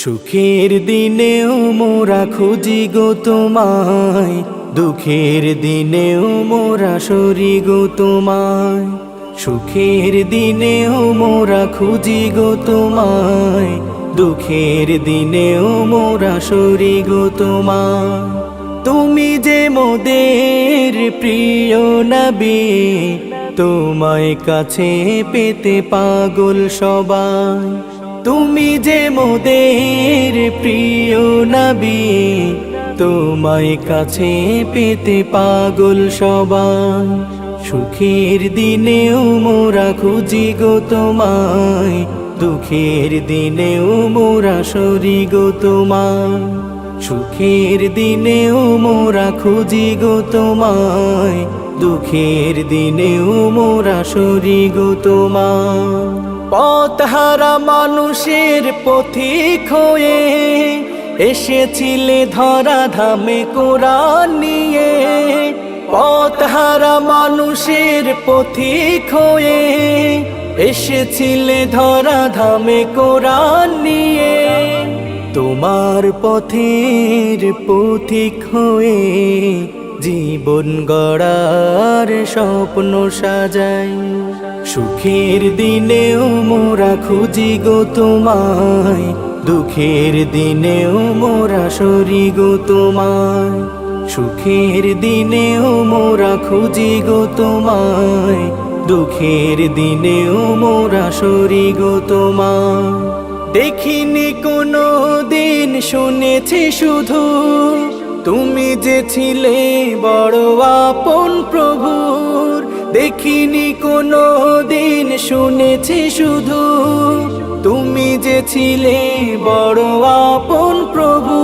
সুখের দিনেও মোরা খুঁজি গো তোমায়, দুঃখের দিনেও মোরা সরি গো তোমায়। সুখের দিনেও মোরা খুঁজি গো তোমায়, দুঃখের দিনেও মোরা সরি গো তোমায়। তুমি যে মোদের প্রিয় নবী, তোমায় কাছে পেতে পাগল সবাই। তুমি যে মোদের প্রিয় নবী, তোমায় কাছে পেতে পাগল সবাই। সুখের দিনেও মোরা খুঁজি গো তোমায়, দুঃখের দিনেও মোরা সরি গো তোমায়। সুখের দিনেও মোরা খুঁজি গো তোমায়, দুঃখের দিনেও মোরা সরি গো তোমায়। পথহারা মানুষের পথিক হয়ে এসেছিলে ধরা ধামে কোরআন নিয়ে। পথহারা মানুষের পথিক হয়ে এসেছিলে ধরা ধামে কোরআন নিয়ে। তোমার পথের পথিক হয়ে জীবন গড়ার স্বপ্ন সাজাই। সুখের দিনেও মোরা খুঁজি গো তোমায়, দুঃখের দিনেও মোরা সরি গো তোমায়। সুখের দিনেও মোরা খুঁজি গো তোমায়, দুঃখের দিনেও মোরা সরি গো তোমায়। দেখিনি কোনো দিন, শুনেছি শুধু তুমি যে ছিলে বড় আপন প্রভুর। দেখিনি কোনো দিন, শুনেছি শুধু তুমি যে ছিলে বড় আপন প্রভু।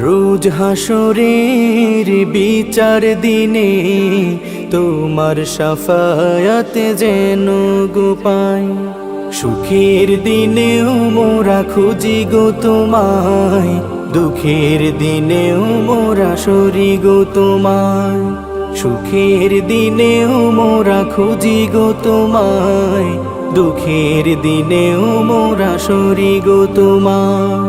রোজ হাসরের বিচার দিনে তোমার শাফায়াতে যেন গো পাই। সুখের দিনেও মোরা খুঁজি গো তোমায়, দুঃখের দিনেও মোরা সরি গো তোমায়। সুখের দিনেও মোরা খুঁজি গো তোমায়, দুঃখের দিনেও মোরা সরি গো তোমায়।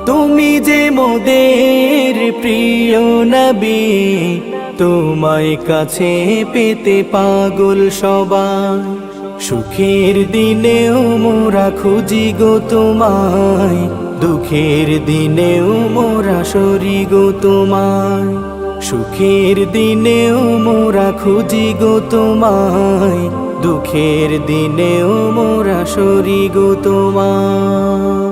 তুমি যে মোদের প্রিয় নবী, তোমায় কাছে পেতে পাগল সবাই। সুখের দিনেও মোরা খুঁজি গো তোমায়, দুঃখের দিনেও মোরা সরি গো তোমায়। সুখের দিনেও মোরা খুঁজি গো তোমায়, দুঃখের দিনেও মোরা সরি গো তোমায়।